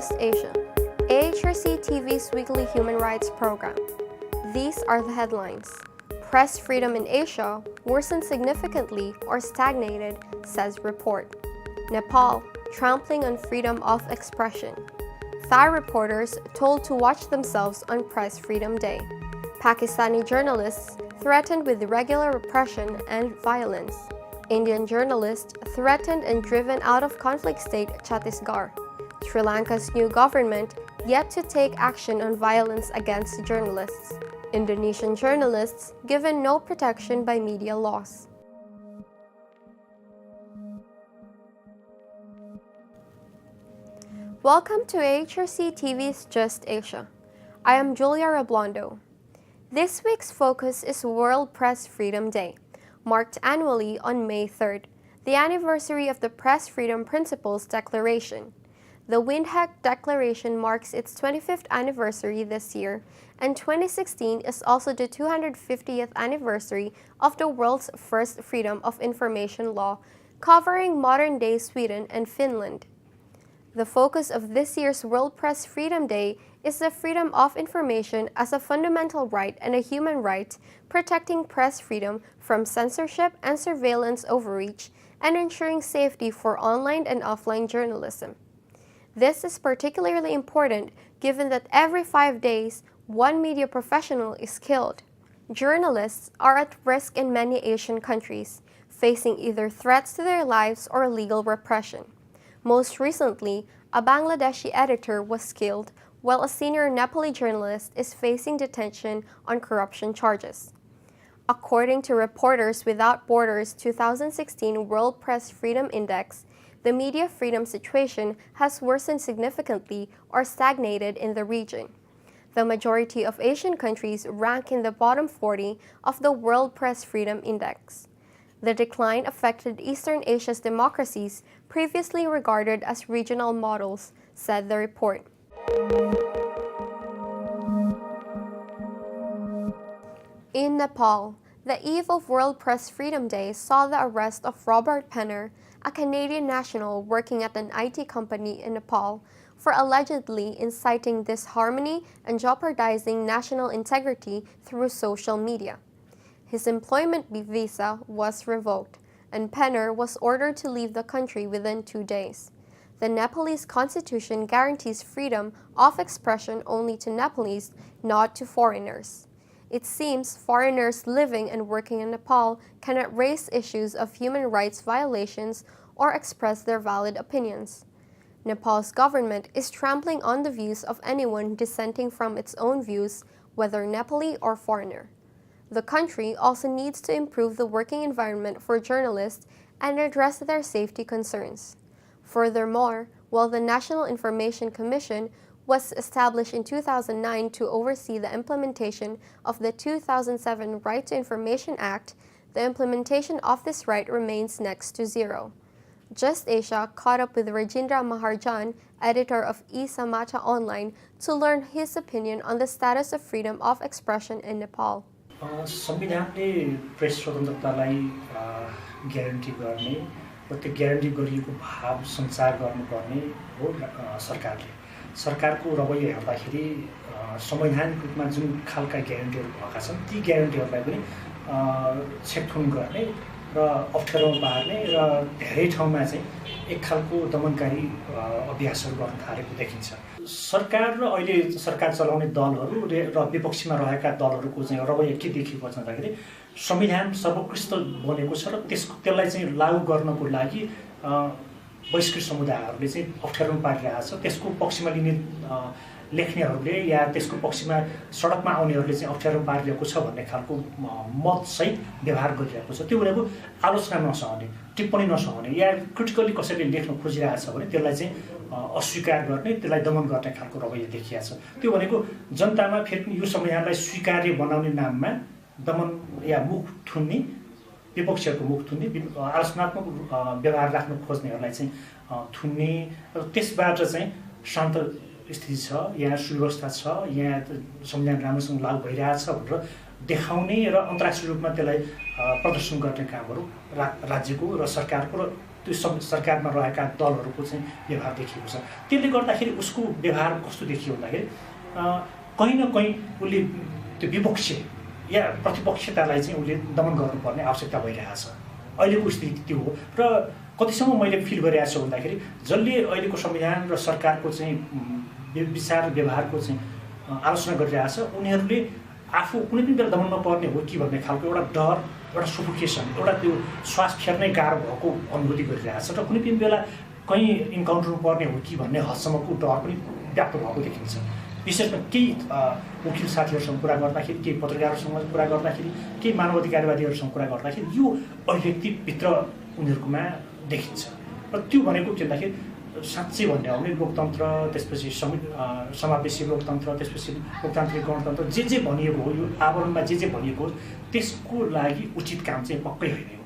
Just Asia, AHRC TV's weekly human rights program. These are the headlines. Press freedom in Asia worsened significantly or stagnated, says report. Nepal, trampling on freedom of expression. Thai reporters told to watch themselves on Press Freedom Day. Pakistani journalists threatened with irregular repression and violence. Indian journalist threatened and driven out of conflict state Chhattisgarh. Sri Lanka's new government yet to take action on violence against journalists. Indonesian journalists given no protection by media laws. Welcome to AHRC TV's Just Asia. I am Julia Roblondo. This week's focus is World Press Freedom Day, marked annually on May 3rd, the anniversary of the Press Freedom Principles Declaration. The Windhoek Declaration marks its 25th anniversary this year, and 2016 is also the 250th anniversary of the world's first Freedom of Information law, covering modern-day Sweden and Finland. The focus of this year's World Press Freedom Day is the freedom of information as a fundamental right and a human right, protecting press freedom from censorship and surveillance overreach, and ensuring safety for online and offline journalism. This is particularly important given that every 5 days, one media professional is killed. Journalists are at risk in many Asian countries, facing either threats to their lives or legal repression. Most recently, a Bangladeshi editor was killed, while a senior Nepali journalist is facing detention on corruption charges. According to Reporters Without Borders' 2016 World Press Freedom Index, the media freedom situation has worsened significantly or stagnated in the region. The majority of Asian countries rank in the bottom 40 of the World Press Freedom Index. The decline affected Eastern Asia's democracies, previously regarded as regional models, said the report. In Nepal, the eve of World Press Freedom Day saw the arrest of Robert Penner, a Canadian national working at an IT company in Nepal, for allegedly inciting disharmony and jeopardizing national integrity through social media. His employment visa was revoked, and Penner was ordered to leave the country within 2 days. The Nepalese constitution guarantees freedom of expression only to Nepalese, not to foreigners. It seems foreigners living and working in Nepal cannot raise issues of human rights violations or express their valid opinions. Nepal's government is trampling on the views of anyone dissenting from its own views, whether Nepali or foreigner. The country also needs to improve the working environment for journalists and address their safety concerns. Furthermore, while the National Information Commission was established in 2009 to oversee the implementation of the 2007 Right to Information Act, the implementation of this right remains next to zero. Just Asia caught up with Rajendra Maharjan, editor of e-Samata Online, to learn his opinion on the status of freedom of expression in Nepal. संविधानले press स्वतन्त्रतालाई guarantee गर्ने र त्यो guarantee गरिएको भाव सञ्चार गर्नुपर्ने हो सरकारको रवैया हेर्दाखेरि संवैधानिक रूपमा जुन खालका ग्यारेन्टीहरू भएका छन् ती ग्यारेन्टीहरूलाई पनि छेकथुन गर्ने र अप्ठ्यारोमा पार्ने र धेरै ठाउँमा चाहिँ एक खालको दमनकारी अभ्यासहरू गर्न थालेको देखिन्छ। सरकार र अहिले सरकार चलाउने दलहरू र विपक्षीमा रहेका दलहरूको चाहिँ रवैया के देखिएको छ भन्दाखेरि संविधान सर्वोत्कृष्ट बनेको छ र त्यसलाई चाहिँ लागू गर्नको लागि बहिष्कृत समुदायहरूले चाहिँ अप्ठ्यारोमा पारिरहेको छ। त्यसको पक्षमा लिने लेख्नेहरूले या त्यसको पक्षमा सडकमा आउनेहरूले चाहिँ अप्ठ्यारो पारिरहेको छ भन्ने खालको मत चाहिँ व्यवहार गरिरहेको छ। त्यो भनेको आलोचना नसहने, टिप्पणी नसहने या क्रिटिकली कसैले लेख्न खोजिरहेको छ भने त्यसलाई चाहिँ अस्वीकार गर्ने, त्यसलाई दमन गर्ने खालको रवैया देखिएको छ। त्यो भनेको जनतामा फेरि यो संविधानलाई स्वीकार्य बनाउने नाममा दमन या मुख थुन्ने, विपक्षीहरूको मुख थुन्ने, आलोचनात्मक व्यवहार राख्न खोज्नेहरूलाई चाहिँ थुन्ने र त्यसबाट चाहिँ शान्त स्थिति छ, यहाँ सुव्यवस्था छ, यहाँ संविधान राम्रोसँग लागू भइरहेछ भनेर देखाउने र अन्तर्राष्ट्रिय रूपमा त्यसलाई प्रदर्शन गर्ने कामहरू राज्यको र सरकारको र त्यो सरकारमा रहेका दलहरूको चाहिँ व्यवहार देखिएको छ। त्यसले गर्दाखेरि उसको व्यवहार कस्तो देखियो भन्दाखेरि कहीँ न कहीँ उसले त्यो विपक्ष या प्रतिपक्षतालाई चाहिँ उसले दमन गर्नुपर्ने आवश्यकता भइरहेछ। अहिलेको स्थिति त्यो हो र कतिसम्म मैले फिल गरिरहेको छु भन्दाखेरि जसले अहिलेको संविधान र सरकारको चाहिँ विचार व्यवहारको चाहिँ आलोचना गरिरहेछ उनीहरूले आफू कुनै पनि बेला दमनमा पर्ने हो कि भन्ने खालको एउटा डर, एउटा सुफोकेसन, एउटा त्यो श्वास फेर्नै गाह्रो भएको अनुभूति गरिरहेछ र कुनै पनि बेला कहीँ इन्काउन्टर पर्ने हो कि भन्ने हदसम्मको डर पनि व्याप्त भएको देखिन्छ। विशेषमा केही वकिल साथीहरूसँग कुरा गर्दाखेरि, केही पत्रकारहरूसँग कुरा गर्दाखेरि, केही मानवाधिकारवादीहरूसँग कुरा गर्दाखेरि यो अभिव्यक्तिभित्र उनीहरूकोमा देखिन्छ र त्यो भनेको के भन्दाखेरि साँच्चै भन्ने हो भने लोकतन्त्र, त्यसपछि समावेशी लोकतन्त्र, त्यसपछि लोकतान्त्रिक गणतन्त्र जे भनिएको हो, यो आवरणमा जे भनिएको हो त्यसको लागि उचित काम चाहिँ पक्कै होइन हो।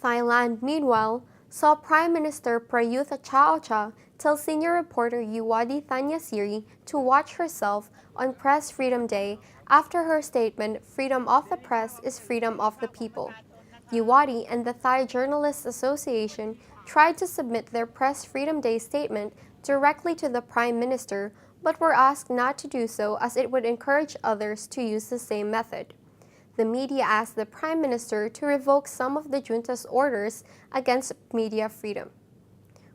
Thailand, meanwhile, saw Prime Minister Prayuth Cha-o-cha tell senior reporter Yuwadee Thanyasiri to watch herself on Press Freedom Day after her statement, "Freedom of the press is freedom of the people." Yuwadee and the Thai Journalists Association tried to submit their Press Freedom Day statement directly to the Prime Minister, but were asked not to do so as it would encourage others to use the same method. The media asked the Prime Minister to revoke some of the junta's orders against media freedom.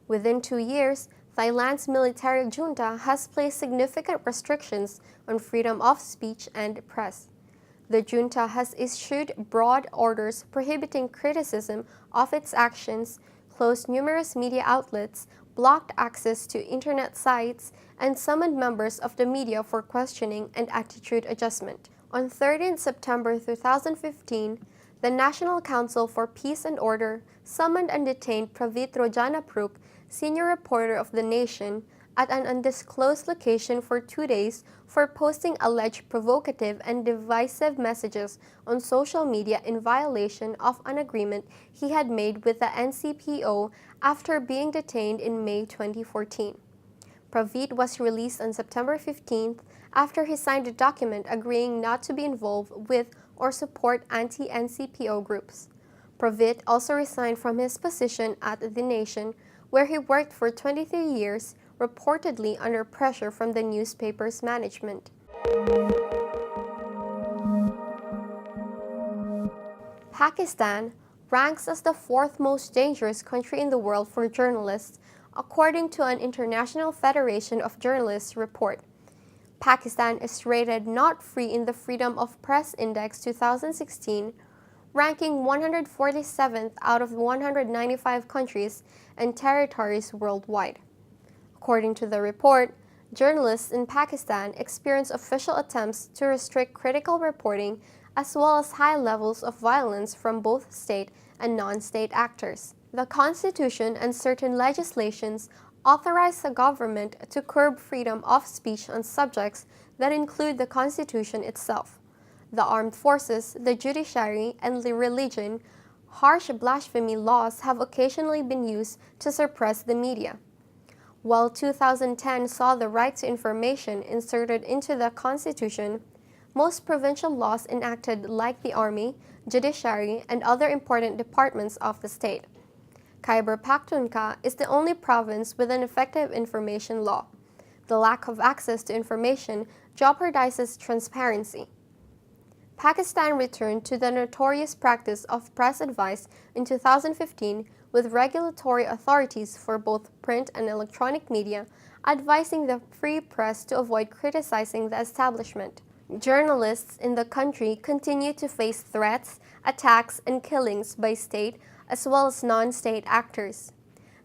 Within 2 years, Thailand's military junta has placed significant restrictions on freedom of speech and press. The junta has issued broad orders prohibiting criticism of its actions, closed numerous media outlets, blocked access to internet sites, and summoned members of the media for questioning and attitude adjustment. On 13 September 2015, the National Council for Peace and Order summoned and detained Prayuth Cha-o-cha, senior reporter of The Nation, at an undisclosed location for 2 days for posting alleged provocative and divisive messages on social media in violation of an agreement he had made with the NCPO after being detained in May 2014. Prayuth was released on September 15th after he signed a document agreeing not to be involved with or support anti-NCPO groups. Prayuth also resigned from his position at The Nation, where he worked for 23 years, reportedly under pressure from the newspaper's management. Pakistan ranks as the 4th most dangerous country in the world for journalists, according to an International Federation of Journalists report. Pakistan is rated not free in the Freedom of Press Index 2016, ranking 147th out of 195 countries and territories worldwide. According to the report, journalists in Pakistan experience official attempts to restrict critical reporting as well as high levels of violence from both state and non-state actors. The Constitution and certain legislations authorize the government to curb freedom of speech on subjects that include the Constitution itself, the armed forces, the judiciary, and the religion. Harsh blasphemy laws have occasionally been used to suppress the media. While 2010 saw the right to information inserted into the Constitution, most provincial laws enacted like the army, judiciary, and other important departments of the state. Khyber Pakhtunkhwa is the only province with an effective information law. The lack of access to information jeopardizes transparency. Pakistan returned to the notorious practice of press advice in 2015 with regulatory authorities for both print and electronic media advising the free press to avoid criticizing the establishment. Journalists in the country continue to face threats, attacks, and killings by state as well as non-state actors.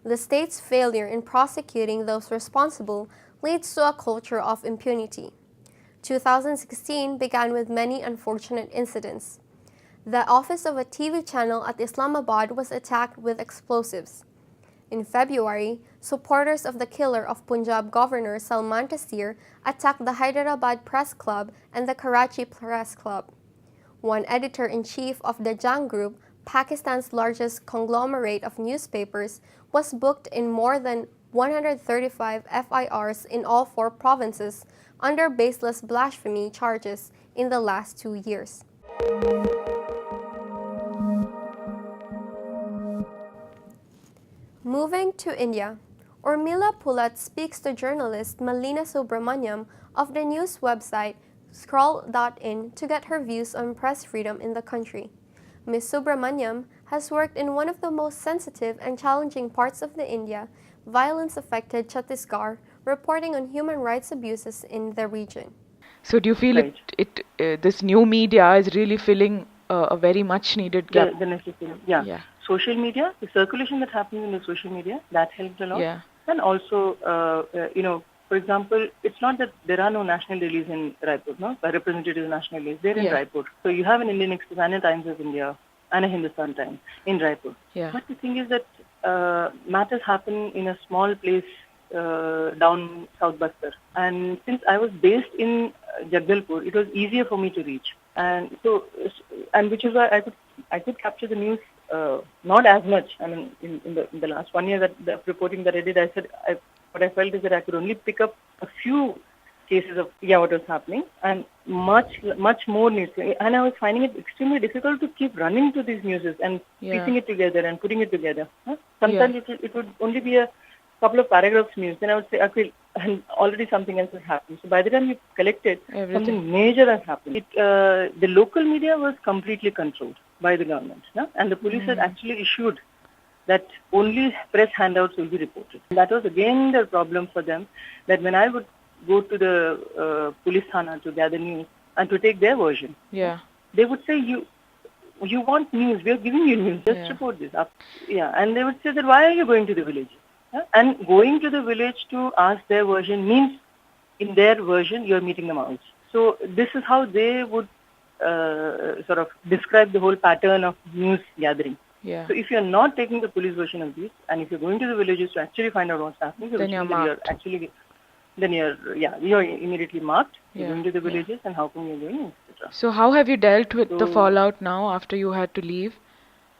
The state's failure in prosecuting those responsible leads to a culture of impunity. 2016 began with many unfortunate incidents. The office of a TV channel at Islamabad was attacked with explosives. In February, supporters of the killer of Punjab Governor Salman Taseer attacked the Hyderabad Press Club and the Karachi Press Club. One editor-in-chief of the Jang Group, Pakistan's largest conglomerate of newspapers, was booked in more than 135 FIRs in all 4 provinces under baseless blasphemy charges in the last 2 years. Moving to India, Urmila Pulat speaks to journalist Malina Subramaniam of the news website Scroll.in to get her views on press freedom in the country. Ms. Subramaniam has worked in one of the most sensitive and challenging parts of the India, violence-affected Chhattisgarh, reporting on human rights abuses in the region. So do you feel Right. this new media is really filling a very much needed gap? The necessary, yeah. Yeah. Social media, the circulation that happens in the social media, that helped a lot. Yeah. And also, for example, it's not that there are no national dailies in Raipur, no? Representative national dailies, they're in Yeah. Raipur. So you have an Indian Express and a Times of India and a Hindustan Times in Raipur. Yeah. But the thing is that matters happen in a small place down South Bastar. And since I was based in Jagdalpur, it was easier for me to reach. And so, and which is why I could capture the news not as much. I mean, in the last 1 year that the reporting that I did, what I felt is that I could only pick up a few cases of what was happening, and much more news. And I was finding it extremely difficult to keep running to these news and piecing it together and putting it together. Sometimes it would only be a couple of paragraphs news. Then I would say, okay, and already something else has happened. So by the time you collected, something major has happened. The local media was completely controlled by the government, and the police had actually issued that only press handouts will be reported. That was again the problem for them, that when I would go to the police thana to gather news and to take their version, they would say, you want news, we are giving you news, just report this up. And they would say that, why are you going to the village? And going to the village to ask their version means, in their version, you are meeting them out. So this is how they would sort of describe the whole pattern of news gathering. Yeah. So if you are not taking the police version of this, and if you're going to the villages to actually find out what's happening, then you're marked. You're immediately marked. You're going to the villages, and how come you're going, etc. So how have you dealt with the fallout now after you had to leave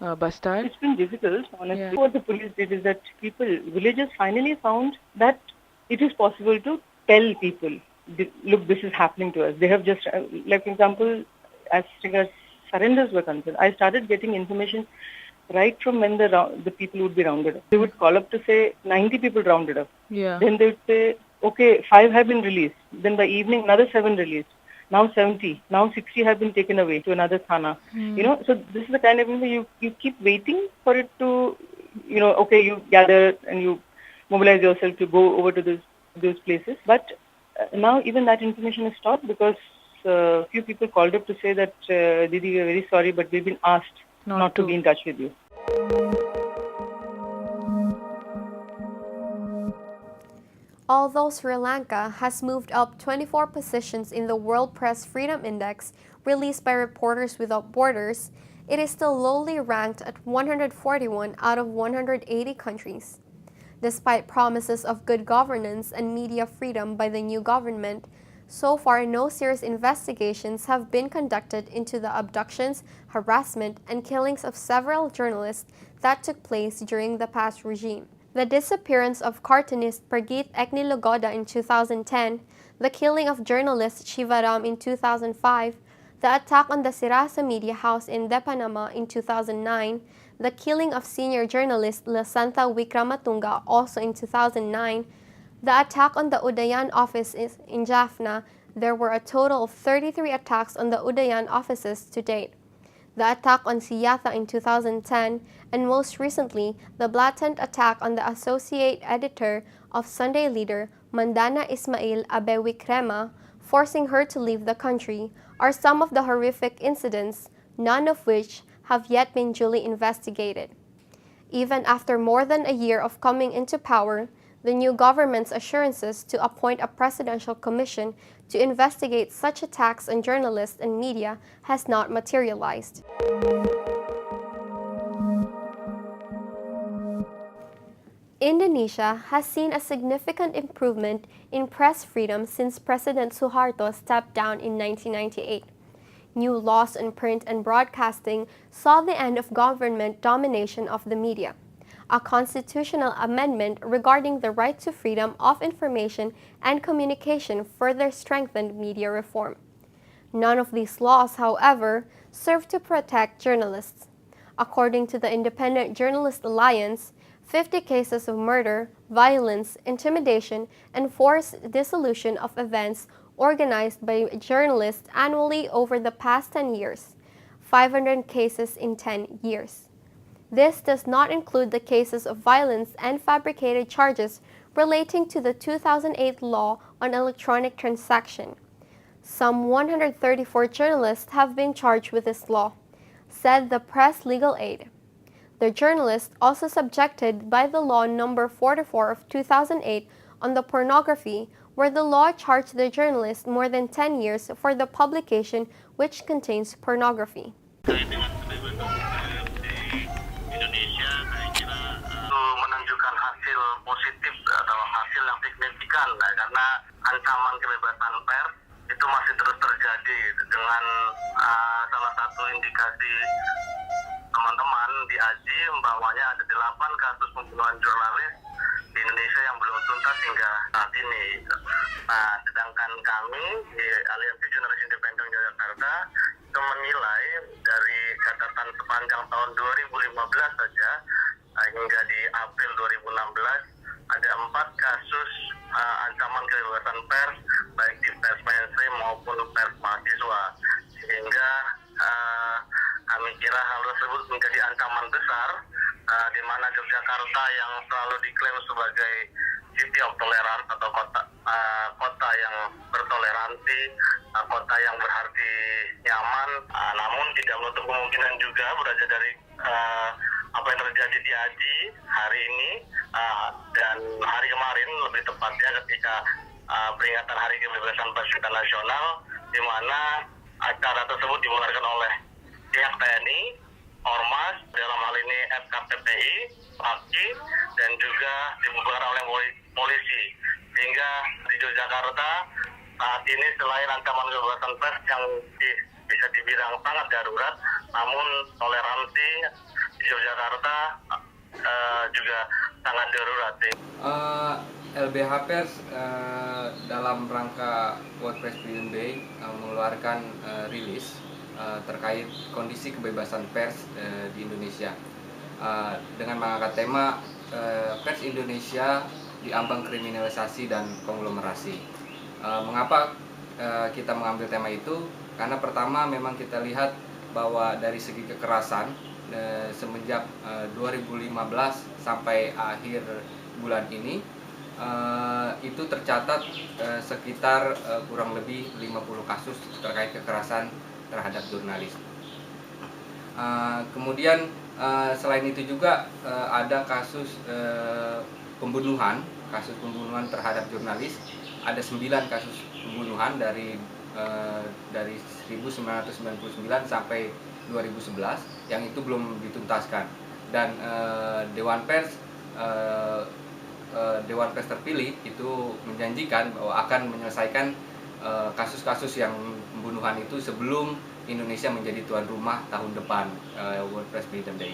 Bastar? It's been difficult, honestly. What the police did is that villagers finally found that it is possible to tell people, look, this is happening to us. They have just, like for example, as regards surrenders were concerned, I started getting information right from when the people would be rounded up. They would call up to say 90 people rounded up. Yeah. Then they would say, okay, 5 have been released. Then by evening, another 7 released. Now 70. Now 60 have been taken away to another thana. So this is the kind of thing that you keep waiting for it to, okay, you gather and you mobilize yourself to go over to those places. But now even that information is stopped because few people called up to say that, Didi, we are very sorry, but we've been asked not to be in touch with you. Although Sri Lanka has moved up 24 positions in the World Press Freedom Index released by Reporters Without Borders, it is still lowly ranked at 141 out of 180 countries. Despite promises of good governance and media freedom by the new government, so far no serious investigations have been conducted into the abductions, harassment, and killings of several journalists that took place during the past regime. The disappearance of cartoonist Prageet Eknilogoda in 2010, the killing of journalist Shivaram in 2005, the attack on the Sirasa Media House in Depanama in 2009, the killing of senior journalist Lasantha Wikramatunga also in 2009, the attack on the Udayan office in Jaffna. There were a total of 33 attacks on the Udayan offices to date. The attack on Siyata in 2010, and most recently, the blatant attack on the associate editor of Sunday Leader, Mandana Ismail Abe Wikrema, forcing her to leave the country, are some of the horrific incidents, none of which have yet been duly investigated. Even after more than a year of coming into power, the new government's assurances to appoint a presidential commission to investigate such attacks on journalists and media has not materialized. Indonesia has seen a significant improvement in press freedom since President Suharto stepped down in 1998. New laws on print and broadcasting saw the end of government domination of the media. A constitutional amendment regarding the right to freedom of information and communication further strengthened media reform. None of these laws, however, serve to protect journalists. According to the Independent Journalist Alliance, 50 cases of murder, violence, intimidation, and forced dissolution of events organized by journalists annually over the past 10 years, 500 cases in 10 years. This does not include the cases of violence and fabricated charges relating to the 2008 law on electronic transaction. Some 134 journalists have been charged with this law, said the Press Legal Aid. The journalists also subjected by the law number 44 of 2008 on the pornography, where the law charged the journalist more than 10 years for the publication which contains pornography. Menunjukkan hasil positif atau hasil yang signifikan karena ancaman kebebasan pers itu masih terus terjadi dengan salah satu indikasi teman-teman di AHRC umpamanya ada 8 kasus pembunuhan jurnalis di Indonesia yang belum tuntas hingga saat ini. Nah, sedangkan kami di Aliansi Jurnalis Independen Jakarta itu menilai dari catatan sepanjang tahun 2015 saja hingga di April 2016 ada 4 kasus ancaman kebebasan pers baik di pers mainstream maupun pers mahasiswa, sehingga kami kira hal tersebut menjadi ancaman besar di mana Yogyakarta yang selalu diklaim sebagai city of tolerance atau kota yang bertoleransi, kota yang berarti nyaman, namun tidak menutup kemungkinan juga beraja dari apa yang terjadi di AHRC hari ini dan hari kemarin lebih tepatnya ketika peringatan Hari Kebebasan Pers Internasional, di mana acara tersebut dibubarkan oleh pihak TNI, Ormas, dalam hal ini FKPPI, PAKI, dan juga dibubarkan oleh polisi. Sehingga di Yogyakarta saat ini selain ancaman kebebasan pers yang bisa dibilang sangat darurat, namun toleransi di Yogyakarta juga sangat darurat. LBH Pers dalam rangka World Press Freedom Day mengeluarkan rilis terkait kondisi kebebasan pers di Indonesia dengan mengangkat tema pers Indonesia diambang kriminalisasi dan konglomerasi. Mengapa kita mengambil tema itu? Karena pertama memang kita lihat bahwa dari segi kekerasan semenjak 2015 sampai akhir bulan ini itu tercatat sekitar kurang lebih 50 kasus terkait kekerasan terhadap jurnalis. Kemudian selain itu juga ada kasus pembunuhan terhadap jurnalis. Ada 9 kasus pembunuhan dari 1999 sampai 2011 yang itu belum dituntaskan, dan Dewan Pers terpilih itu menjanjikan bahwa akan menyelesaikan kasus-kasus yang pembunuhan itu sebelum Indonesia menjadi tuan rumah tahun depan World Press Freedom Day.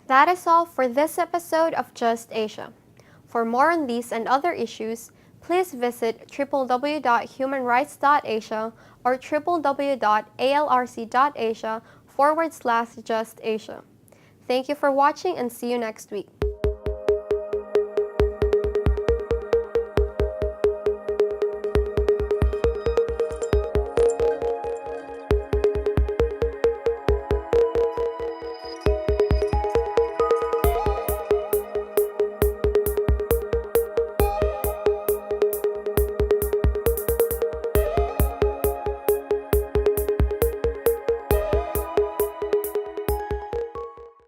That is all for this episode of Just Asia. For more on these and other issues, please visit www.humanrights.asia or www.ahlrc.asia/Just Asia. Thank you for watching and see you next week.